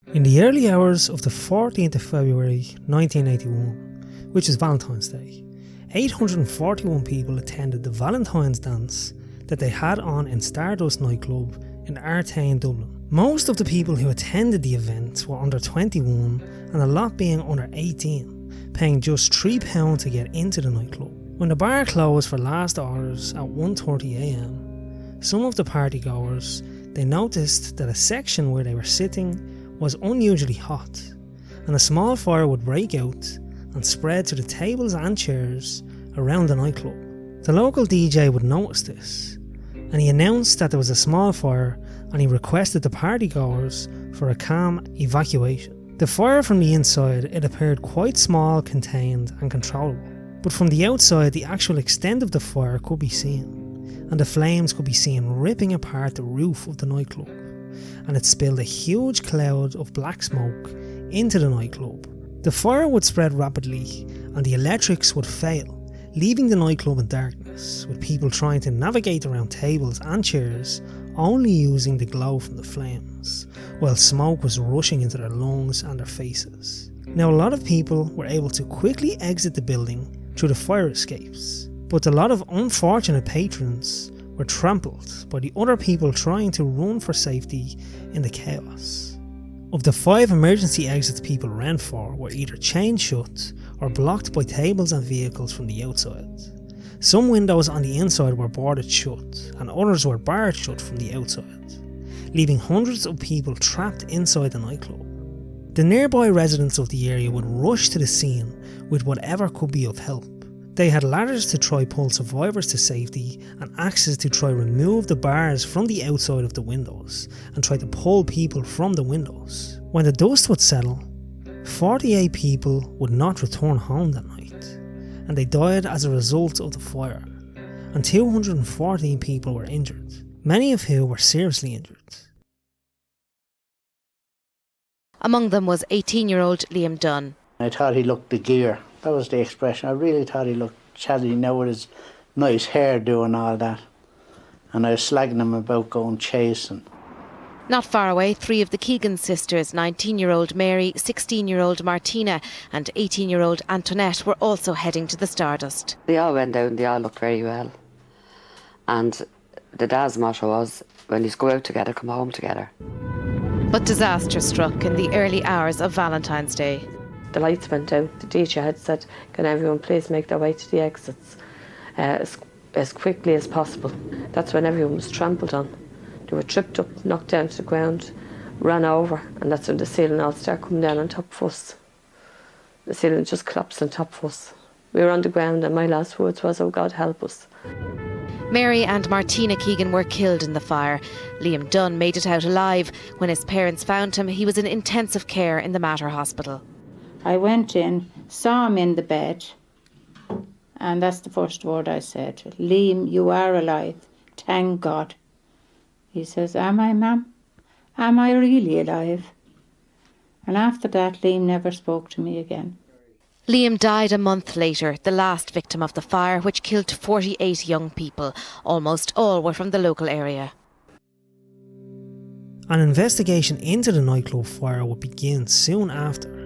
In the early hours of the 14th of February 1981, which is Valentine's Day, 841 people attended the Valentine's dance that they had on in Stardust nightclub in Artane, Dublin. Most of the people who attended the event were under 21 and a lot being under 18, paying just £3 to get into the nightclub. When the bar closed for last orders at 1:30 am, some of the partygoers, they noticed that a section where they were sitting was unusually hot, and a small fire would break out and spread to the tables and chairs around the nightclub. The local DJ would notice this, and he announced that there was a small fire, and he requested the partygoers for a calm evacuation. The fire from the inside, it appeared quite small, contained and controllable, but from the outside the actual extent of the fire could be seen, and the flames could be seen ripping apart the roof of the nightclub, and it spilled a huge cloud of black smoke into the nightclub. The fire would spread rapidly and the electrics would fail, leaving the nightclub in darkness, with people trying to navigate around tables and chairs only using the glow from the flames, while smoke was rushing into their lungs and their faces. Now, a lot of people were able to quickly exit the building through the fire escapes, but a lot of unfortunate patrons were trampled by the other people trying to run for safety in the chaos. Of the 5 emergency exits people ran for were either chained shut or blocked by tables and vehicles from the outside. Some windows on the inside were boarded shut and others were barred shut from the outside, leaving hundreds of people trapped inside the nightclub. The nearby residents of the area would rush to the scene with whatever could be of help. They had ladders to try pull survivors to safety and axes to try remove the bars from the outside of the windows and try to pull people from the windows. When the dust would settle, 48 people would not return home that night, and they died as a result of the fire, and 214 people were injured, many of whom were seriously injured. Among them was 18-year-old Liam Dunn. I thought he looked the gear. That was the expression. I really thought he looked chatty now with his nice hair doing all that. And I was slagging him about going chasing. Not far away, 3 of the Keegan sisters, 19-year-old Mary, 16-year-old Martina and 18-year-old Antoinette, were also heading to the Stardust. They all went down, they all looked very well. And the dad's motto was, when you go out together, come home together. But disaster struck in the early hours of Valentine's Day. The lights went out. The teacher had said, can everyone please make their way to the exits as quickly as possible. That's when everyone was trampled on. They were tripped up, knocked down to the ground, ran over, and that's when the ceiling all started coming down on top of us. The ceiling just collapsed on top of us. We were on the ground and my last words was, oh God, help us. Mary and Martina Keegan were killed in the fire. Liam Dunn made it out alive. When his parents found him, he was in intensive care in the Mater Hospital. I went in, saw him in the bed, and that's the first word I said. Liam, you are alive. Thank God. He says, am I, ma'am? Am I really alive? And after that, Liam never spoke to me again. Liam died a month later, the last victim of the fire, which killed 48 young people. Almost all were from the local area. An investigation into the nightclub fire would begin soon after,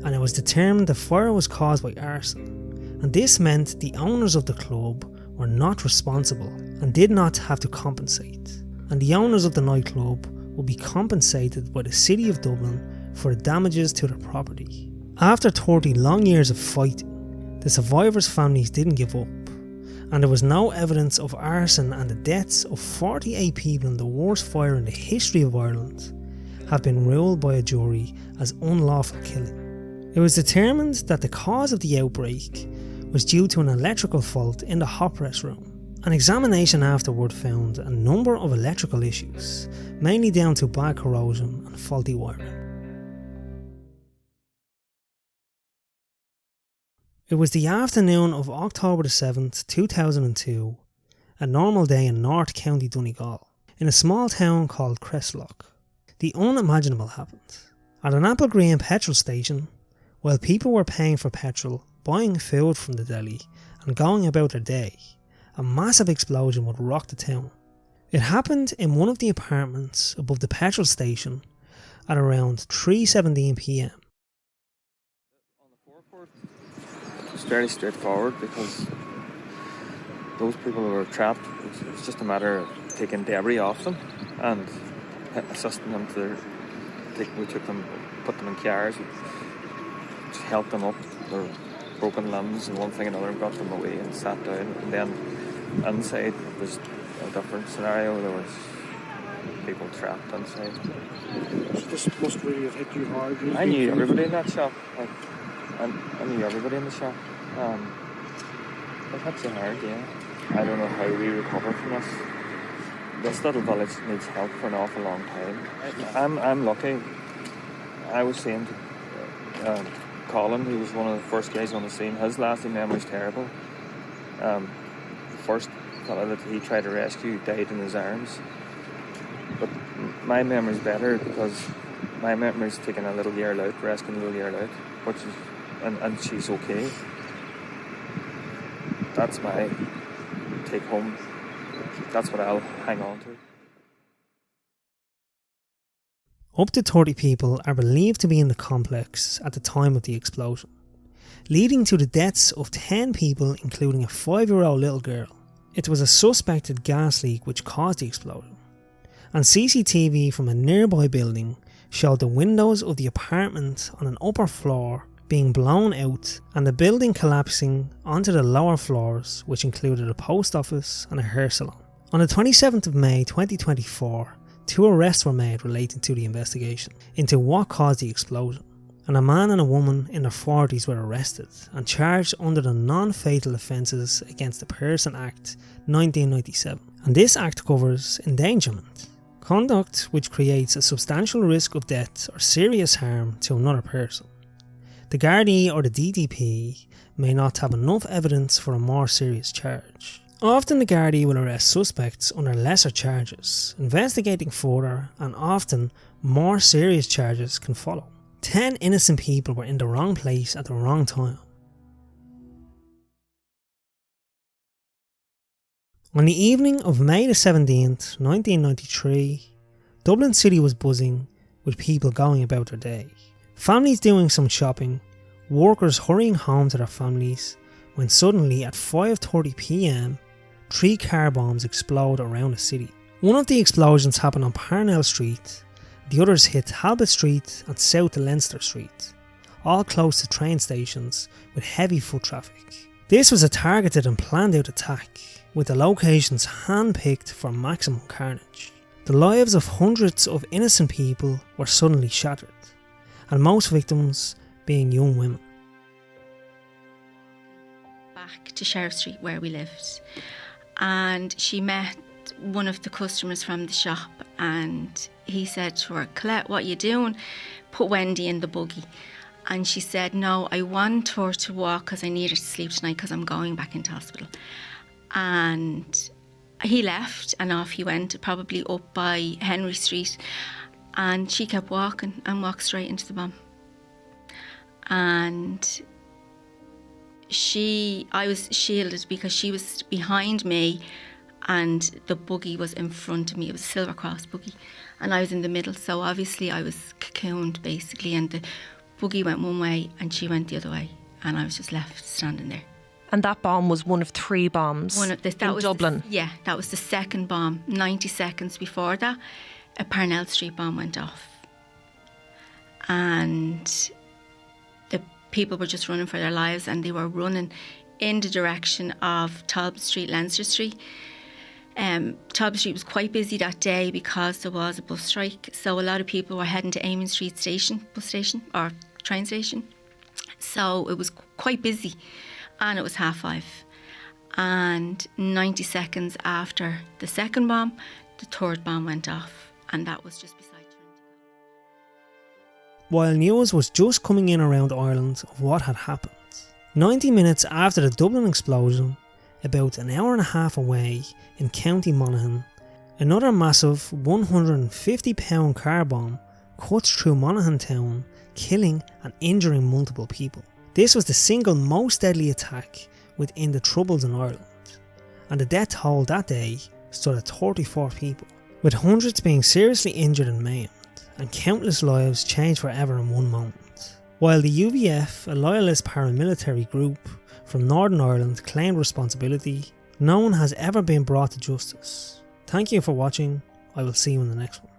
and it was determined the fire was caused by arson, and this meant the owners of the club were not responsible and did not have to compensate, and the owners of the nightclub would be compensated by the City of Dublin for the damages to their property. After 30 long years of fighting, the survivors' families didn't give up, and there was no evidence of arson, and the deaths of 48 people in the worst fire in the history of Ireland have been ruled by a jury as unlawful killing. It was determined that the cause of the outbreak was due to an electrical fault in the hot press room. An examination afterward found a number of electrical issues, mainly down to bad corrosion and faulty wiring. It was the afternoon of October the 7th, 2002, a normal day in North County Donegal, in a small town called Cresslough. The unimaginable happened. At an applegreen petrol station, while people were paying for petrol, buying food from the deli and going about their day, a massive explosion would rock the town. It happened in one of the apartments above the petrol station, at around 3:17 p.m. On the forecourt, it's fairly straightforward because those people who were trapped, it's just a matter of taking debris off them and assisting them to we took them, put them in cars, we helped them up their broken limbs and one thing and another, and got them away and sat down. And then inside was a different scenario. There was people trapped inside. So this must really have hit you hard. I knew everybody in that shop. I knew everybody in the shop. It hits you hard, yeah. I don't know how we recover from this. This little village needs help for an awful long time. I'm lucky. I was saying to Colin, who was one of the first guys on the scene, his lasting memory is terrible. The first fellow that he tried to rescue died in his arms. But my memory's better because my memory's taking a little girl out, rescuing a little girl out, which is, and she's okay. That's my take home. That's what I'll hang on to. Up to 30 people are believed to be in the complex at the time of the explosion, leading to the deaths of 10 people, including a 5-year-old little girl. It was a suspected gas leak which caused the explosion, and CCTV from a nearby building showed the windows of the apartment on an upper floor being blown out and the building collapsing onto the lower floors, which included a post office and a hair salon. On the 27th of May 2024, 2 arrests were made relating to the investigation into what caused the explosion, and a man and a woman in their 40s were arrested and charged under the Non-Fatal Offences Against the Person Act 1997. And this act covers endangerment, conduct which creates a substantial risk of death or serious harm to another person. The Gardaí or the DDP may not have enough evidence for a more serious charge. Often the Gardaí will arrest suspects under lesser charges, investigating further, and often more serious charges can follow. 10 innocent people were in the wrong place at the wrong time. On the evening of May the 17th, 1993, Dublin City was buzzing with people going about their day. Families doing some shopping, workers hurrying home to their families, when suddenly at 5:30 p.m, 3 car bombs explode around the city. One of the explosions happened on Parnell Street, the others hit Talbot Street and South Leinster Street, all close to train stations with heavy foot traffic. This was a targeted and planned out attack, with the locations hand-picked for maximum carnage. The lives of hundreds of innocent people were suddenly shattered, and most victims being young women. Back to Sheriff Street where we lived, and she met one of the customers from the shop, and he said to her, "Colette, what are you doing? Put Wendy in the buggy." And she said, "No, I want her to walk because I need her to sleep tonight because I'm going back into hospital." And he left and off he went, probably up by Henry Street, and she kept walking and walked straight into the bomb. And I was shielded because she was behind me and the buggy was in front of me. It was a Silver Cross buggy and I was in the middle, so obviously I was cocooned basically, and the buggy went one way and she went the other way and I was just left standing there. And that bomb was one of 3 bombs in Dublin? That was the second bomb. 90 seconds before that, a Parnell Street bomb went off. And the people were just running for their lives, and they were running in the direction of Talbot Street, Leinster Street. Talbot Street was quite busy that day because there was a bus strike, so a lot of people were heading to Eamon Street bus station or train station. So it was quite busy, and it was 5:30. And 90 seconds after the second bomb, the third bomb went off, and that was just beside Trinity. While news was just coming in around Ireland of what had happened, 90 minutes after the Dublin explosion, about an hour and a half away in County Monaghan, another massive 150-pound car bomb cuts through Monaghan town, killing and injuring multiple people. This was the single most deadly attack within the Troubles in Ireland, and the death toll that day stood at 34 people, with hundreds being seriously injured and maimed, and countless lives changed forever in one moment. While the UVF, a loyalist paramilitary group from Northern Ireland, claimed responsibility, no one has ever been brought to justice. Thank you for watching. I will see you in the next one.